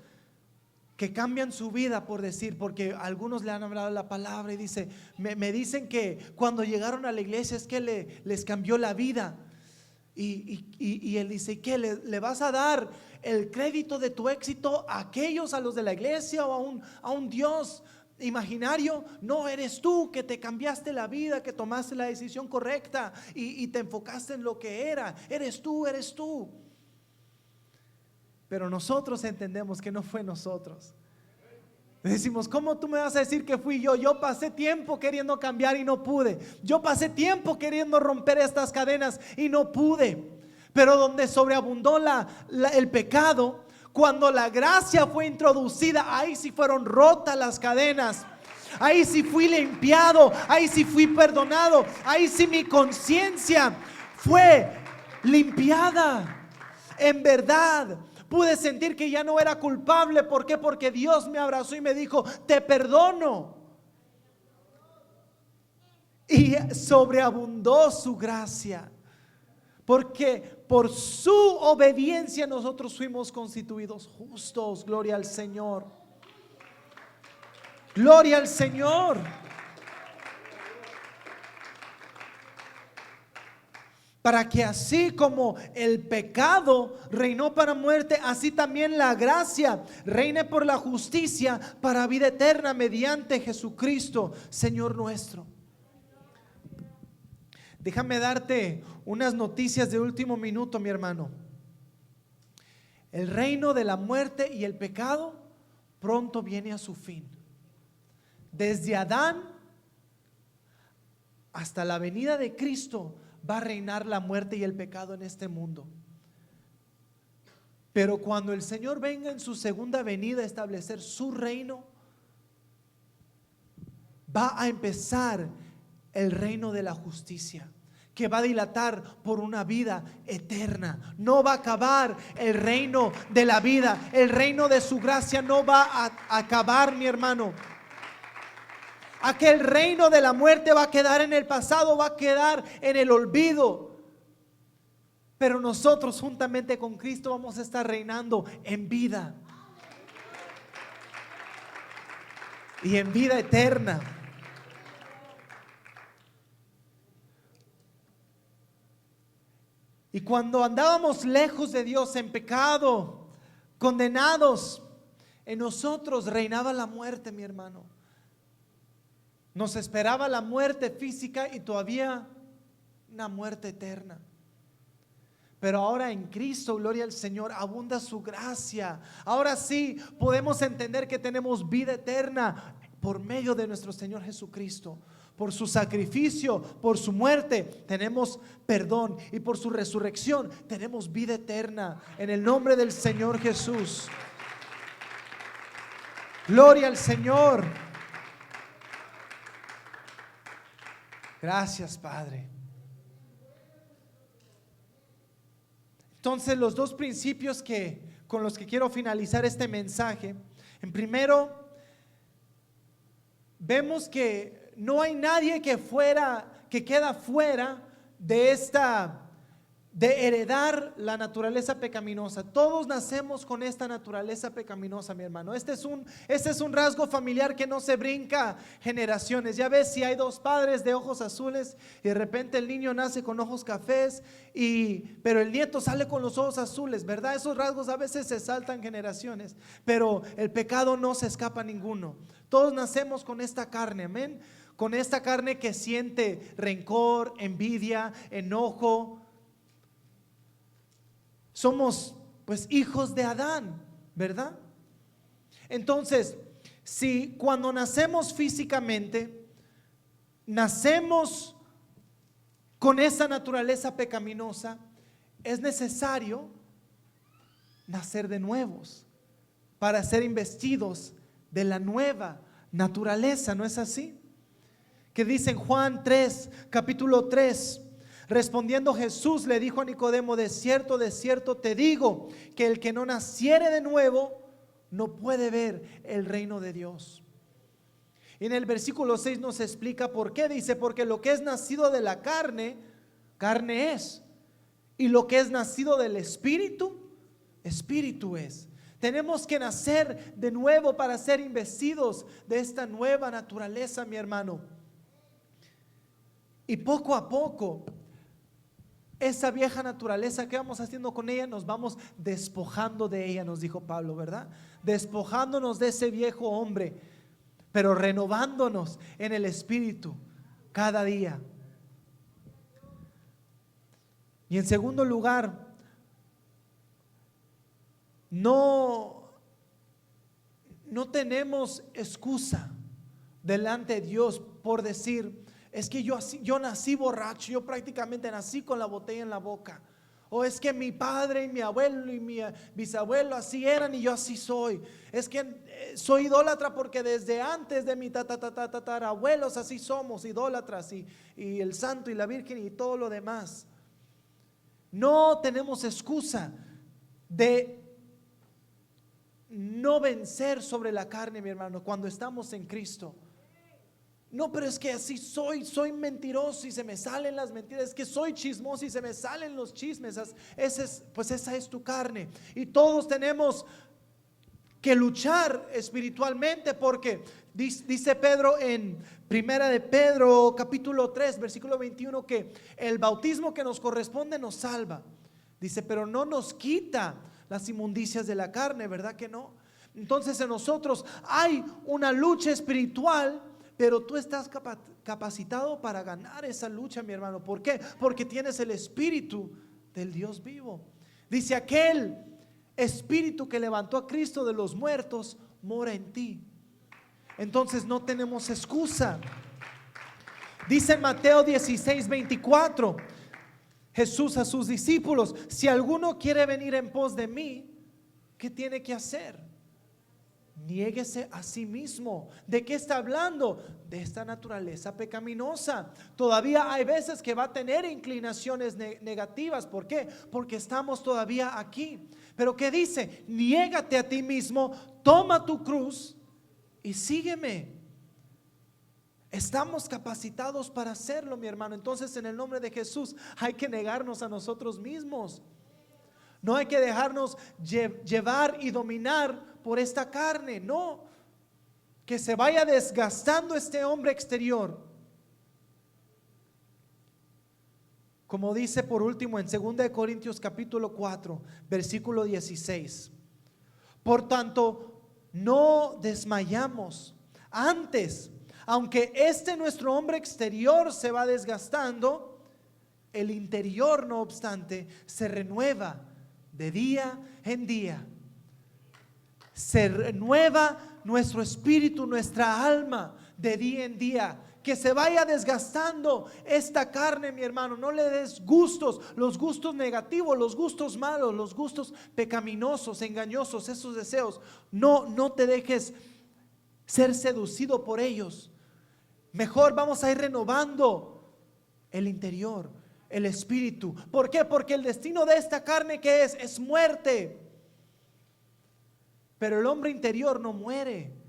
que cambian su vida, por decir, porque algunos le han hablado la palabra y dice, me dicen que cuando llegaron a la iglesia es que les cambió la vida. Y él dice, ¿qué? ¿Le vas a dar el crédito de tu éxito a aquellos, a los de la iglesia o a un Dios imaginario? No, eres tú que te cambiaste la vida, que tomaste la decisión correcta y te enfocaste en lo que era. Eres tú. Pero nosotros entendemos que no fue nosotros. Decimos, ¿cómo tú me vas a decir que fui yo? Yo pasé tiempo queriendo cambiar y no pude. Yo pasé tiempo queriendo romper estas cadenas y no pude. Pero donde sobreabundó el pecado, cuando la gracia fue introducida, ahí sí fueron rotas las cadenas. Ahí sí fui limpiado, ahí sí fui perdonado, ahí sí mi conciencia fue limpiada. En verdad pude sentir que ya no era culpable. ¿Por qué? Porque Dios me abrazó y me dijo, te perdono. y sobreabundó su gracia. Porque por su obediencia nosotros fuimos constituidos justos. Gloria al Señor. Gloria al Señor. Para que así como el pecado reinó para muerte, así también la gracia reine por la justicia para vida eterna mediante Jesucristo, Señor nuestro. Déjame darte unas noticias de último minuto, mi hermano. El reino de la muerte y el pecado pronto viene a su fin. Desde Adán hasta la venida de Cristo va a reinar la muerte y el pecado en este mundo. Pero cuando el Señor venga en su segunda venida a establecer su reino, va a empezar el reino de la justicia, que va a dilatar por una vida eterna. No va a acabar el reino de la vida. El reino de su gracia no va a acabar, mi hermano. Aquel reino de la muerte va a quedar en el pasado, va a quedar en el olvido. Pero nosotros juntamente con Cristo vamos a estar reinando en vida. Y en vida eterna. Y cuando andábamos lejos de Dios en pecado, condenados, en nosotros reinaba la muerte, mi hermano. Nos esperaba la muerte física y todavía una muerte eterna. Pero ahora en Cristo, gloria al Señor, abunda su gracia. Ahora sí podemos entender que tenemos vida eterna por medio de nuestro Señor Jesucristo. Por su sacrificio, por su muerte, tenemos perdón. Y por su resurrección, tenemos vida eterna. En el nombre del Señor Jesús. Gloria al Señor. Gracias, Padre. Entonces, los dos principios con los que quiero finalizar este mensaje. En primero, vemos que no hay nadie que queda fuera de heredar la naturaleza pecaminosa. Todos nacemos con esta naturaleza pecaminosa, mi hermano. Este es un rasgo familiar que no se brinca generaciones. Ya ves, si hay dos padres de ojos azules y de repente el niño nace con ojos cafés, pero el nieto sale con los ojos azules, ¿verdad? Esos rasgos a veces se saltan generaciones, pero el pecado no se escapa a ninguno. Todos nacemos con esta carne, amén. Con esta carne que siente rencor, envidia, enojo. Somos pues hijos de Adán, ¿verdad? Entonces, si cuando nacemos físicamente, nacemos con esa naturaleza pecaminosa, es necesario nacer de nuevos para ser investidos de la nueva naturaleza, ¿no es así? Que dice en Juan 3, capítulo 3, respondiendo Jesús le dijo a Nicodemo: de cierto te digo, que el que no naciere de nuevo no puede ver el reino de Dios. Y en el versículo 6 nos explica por qué. Dice: porque lo que es nacido de la carne, carne es, y lo que es nacido del Espíritu, Espíritu es. Tenemos que nacer de nuevo para ser investidos de esta nueva naturaleza, mi hermano. Y poco a poco, esa vieja naturaleza, ¿qué vamos haciendo con ella? Nos vamos despojando de ella, nos dijo Pablo, ¿verdad? Despojándonos de ese viejo hombre, pero renovándonos en el Espíritu cada día. Y en segundo lugar, no tenemos excusa delante de Dios por decir: es que yo nací borracho, yo prácticamente nací con la botella en la boca. O es que mi padre y mi abuelo y mi bisabuelo así eran y yo así soy. Es que soy idólatra porque desde antes de mi tatarabuelos así somos idólatras, y el santo y la virgen y todo lo demás. No tenemos excusa de no vencer sobre la carne, mi hermano, cuando estamos en Cristo. No, pero es que así soy mentiroso y se me salen las mentiras, es que soy chismoso y se me salen los chismes. Pues esa es tu carne. Y todos tenemos que luchar espiritualmente, porque dice Pedro en Primera de Pedro capítulo 3 versículo 21 que el bautismo que nos corresponde nos salva. Dice, pero no nos quita las inmundicias de la carne, ¿verdad que no? Entonces en nosotros hay una lucha espiritual, pero tú estás capacitado para ganar esa lucha, mi hermano. ¿Por qué? Porque tienes el espíritu del Dios vivo. Dice, aquel espíritu que levantó a Cristo de los muertos mora en ti. Entonces no tenemos excusa. Dice en Mateo 16:24 Jesús a sus discípulos: si alguno quiere venir en pos de mí, ¿qué tiene que hacer? Niéguese a sí mismo. ¿De qué está hablando? De esta naturaleza pecaminosa. Todavía hay veces que va a tener inclinaciones negativas. ¿Por qué? Porque estamos todavía aquí. Pero ¿qué dice? Niégate a ti mismo, toma tu cruz y sígueme. Estamos capacitados para hacerlo, mi hermano. Entonces, en el nombre de Jesús, hay que negarnos a nosotros mismos. No hay que dejarnos llevar y dominar por esta carne. No, que se vaya desgastando este hombre exterior. Como dice por último en 2 Corintios capítulo 4 versículo 16: por tanto no desmayamos. Antes, aunque nuestro hombre exterior se va desgastando, el interior no obstante se renueva de día en día. Se renueva nuestro espíritu, nuestra alma de día en día. Que se vaya desgastando esta carne, mi hermano. No le des gustos, los gustos negativos, los gustos malos, los gustos pecaminosos, engañosos, esos deseos. No te dejes ser seducido por ellos. Mejor vamos a ir renovando el interior, el espíritu. ¿Por qué? Porque el destino de esta carne, ¿qué es? Es muerte. Pero el hombre interior no muere.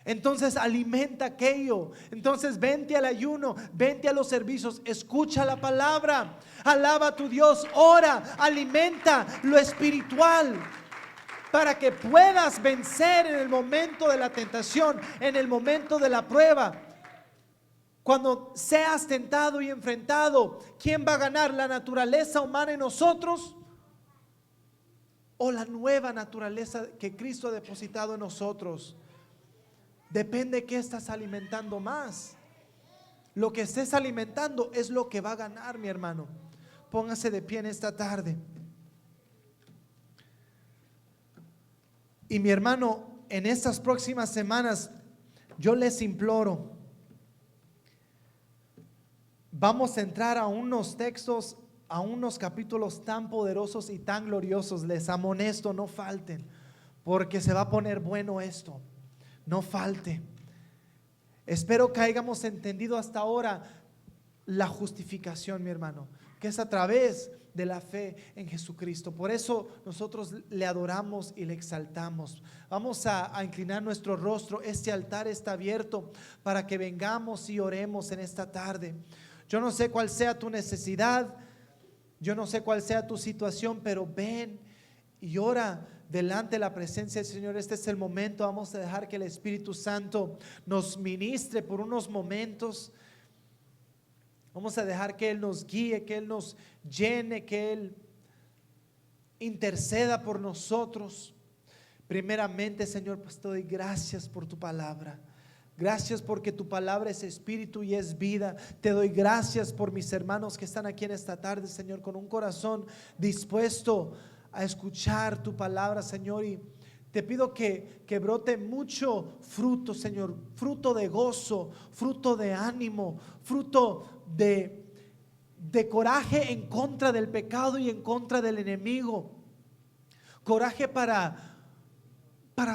Entonces alimenta aquello. Entonces vente al ayuno, vente a los servicios, escucha la palabra, alaba a tu Dios, ora, alimenta lo espiritual, para que puedas vencer en el momento de la tentación, en el momento de la prueba. Cuando seas tentado y enfrentado, ¿quién va a ganar? ¿La naturaleza humana en nosotros o la nueva naturaleza que Cristo ha depositado en nosotros? Depende de qué estás alimentando más. Lo que estés alimentando es lo que va a ganar, mi hermano. Póngase de pie en esta tarde. Y mi hermano, en estas próximas semanas yo les imploro, vamos a entrar a unos textos, a unos capítulos tan poderosos y tan gloriosos. Les amonesto, no falten, porque se va a poner bueno esto. No falte. Espero que hayamos entendido hasta ahora la justificación, mi hermano, que es a través de la fe en Jesucristo. Por eso nosotros le adoramos y le exaltamos. Vamos a inclinar nuestro rostro. Este altar está abierto para que vengamos y oremos en esta tarde. Yo no sé cuál sea tu necesidad, yo no sé cuál sea tu situación, pero ven y ora delante de la presencia del Señor. Este es el momento. Vamos a dejar que el Espíritu Santo nos ministre por unos momentos. Vamos a dejar que Él nos guíe, que Él nos llene, que Él interceda por nosotros. Primeramente, Señor, pues te doy gracias por tu palabra. Gracias porque tu palabra es espíritu y es vida. Te doy gracias por mis hermanos que están aquí en esta tarde, Señor, con un corazón dispuesto a escuchar tu palabra, Señor. Y te pido que brote mucho fruto, Señor, fruto de gozo, fruto de ánimo, fruto de coraje en contra del pecado y en contra del enemigo. Coraje para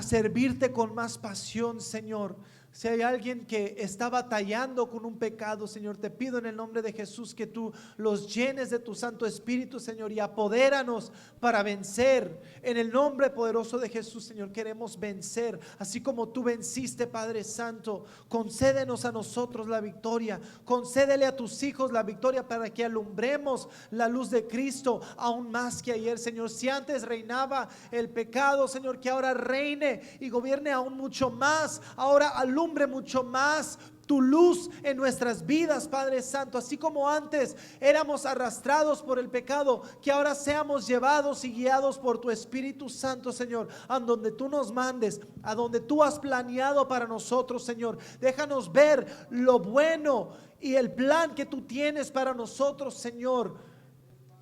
servirte con más pasión, Señor. Si hay alguien que está batallando con un pecado, Señor, te pido en el nombre de Jesús que tú los llenes de tu Santo Espíritu, Señor, y apodéranos para vencer. En el nombre poderoso de Jesús, Señor, queremos vencer. Así como tú venciste, Padre Santo, concédenos a nosotros la victoria. Concédele a tus hijos la victoria para que alumbremos la luz de Cristo aún más que ayer, Señor. Si antes reinaba el pecado, Señor, que ahora reine y gobierne aún mucho más. Ahora alumbre mucho más tu luz en nuestras vidas, Padre Santo. Así como antes éramos arrastrados por el pecado, que ahora seamos llevados y guiados por tu Espíritu Santo, Señor, a donde tú nos mandes, a donde tú has planeado para nosotros, Señor. Déjanos ver lo bueno y el plan que tú tienes para nosotros, Señor.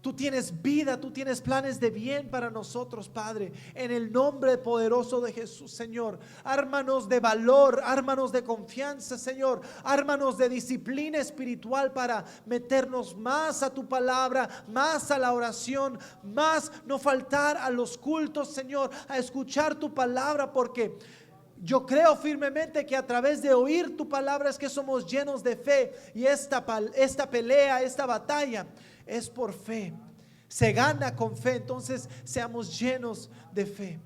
Tú tienes vida, tú tienes planes de bien para nosotros, Padre. En el nombre poderoso de Jesús, Señor. Ármanos de valor, ármanos de confianza, Señor. Ármanos de disciplina espiritual para meternos más a tu palabra, más a la oración, más no faltar a los cultos, Señor, a escuchar tu palabra, porque yo creo firmemente que a través de oír tu palabra es que somos llenos de fe. Y esta pelea, esta batalla es por fe, se gana con fe. Entonces seamos llenos de fe.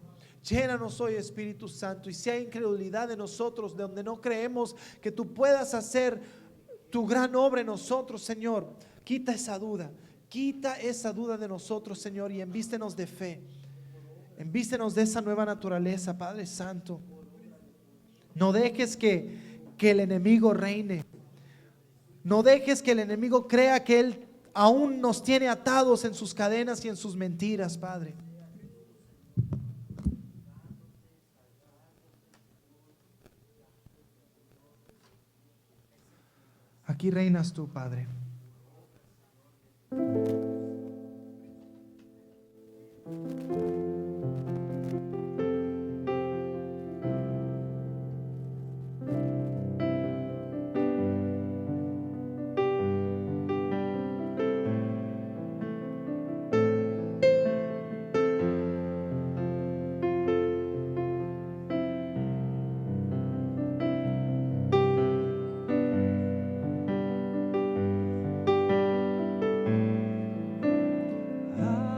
Llénanos hoy, Espíritu Santo, y si hay incredulidad de nosotros, de donde no creemos que tú puedas hacer tu gran obra en nosotros, Señor, quita esa duda de nosotros, Señor, y envístenos de fe, envístenos de esa nueva naturaleza, Padre Santo. No dejes que el enemigo reine, no dejes que el enemigo crea que él aún nos tiene atados en sus cadenas y en sus mentiras, Padre. Aquí reinas tú, Padre.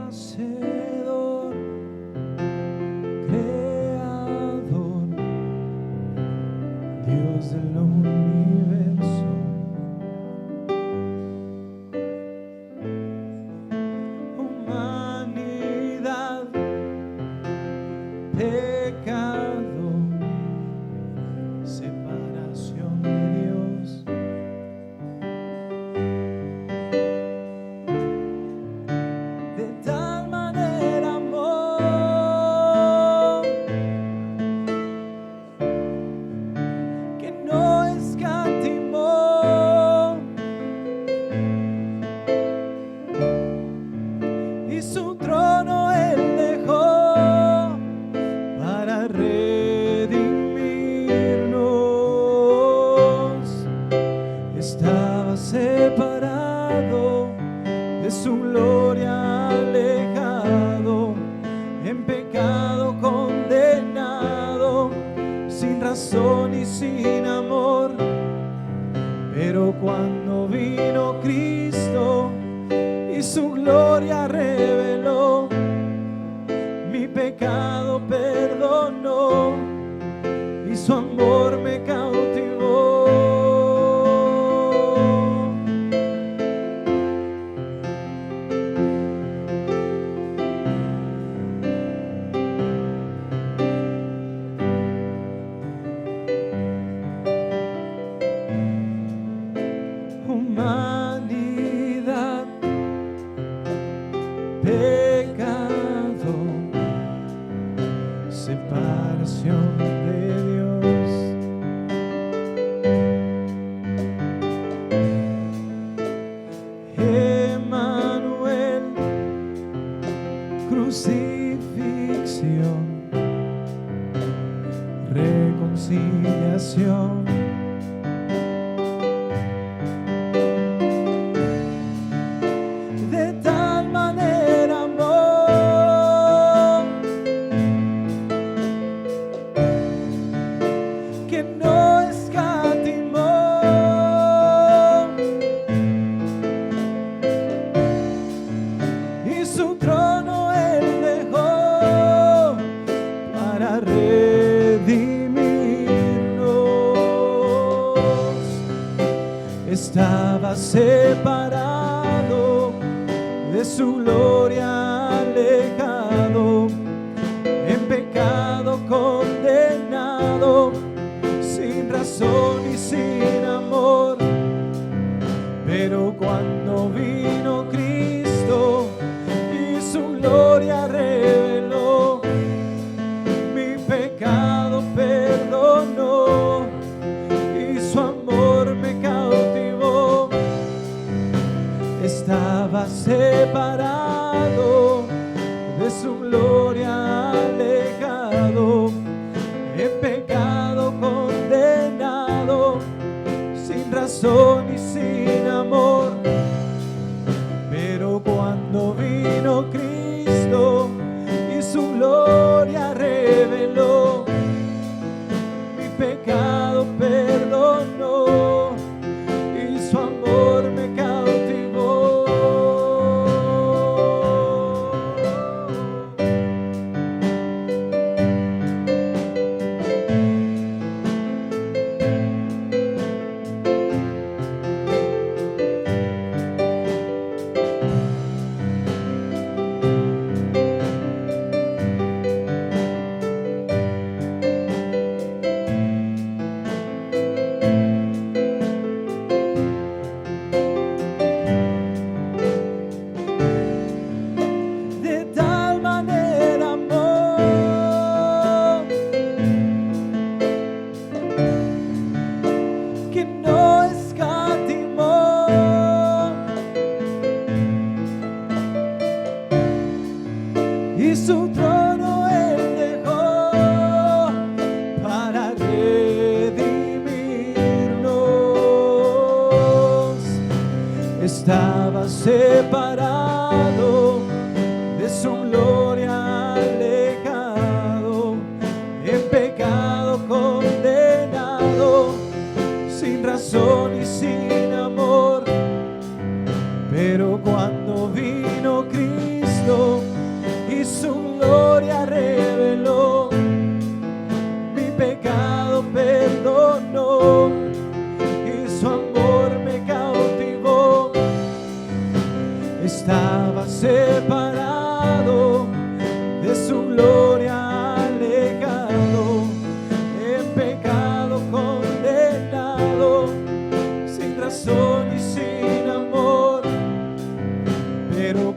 Hacedor, creador, Dios del universo, humanidad, pecado, separación de Dios. De tal manera amor que no escatimó, y su trono él dejó para redimirnos. Estaba separado de su gloria, alejado, en pecado condenado, sin razón y sin amor. Pero cuando vino Cristo y su gloria reveló, mi pecado perdonó y su amor me cautivó. Humanidad, pecado, separación de Dios. Emmanuel, crucifixión, reconciliación. De tal manera amor que no es separado, de su gloria alejado, en pecado condenado, sin razón y sin amor. Pero cuando vino Cristo y su gloria reveló, mi pecado perdonó y su amor me cautivó. Estaba separado, de su gloria alejado, en pecado condenado, sin razón y sin amor. Pero cuando vino Cristo y su gloria reveló, mi pecado perdonó y su amor me cautivó. De tal manera amó que no escatimó, y su trono él dejó para redimirnos. Estaba separado, de su gloria alejado, en pecado condenado, sin razón y sin amor. Pero cuando vino Cristo y su gloria reveló, mi pecado perdonó y su amor me cautivó. Estaba separado, de su gloria alejado, en pecado condenado, sin razón y sin amor. Pero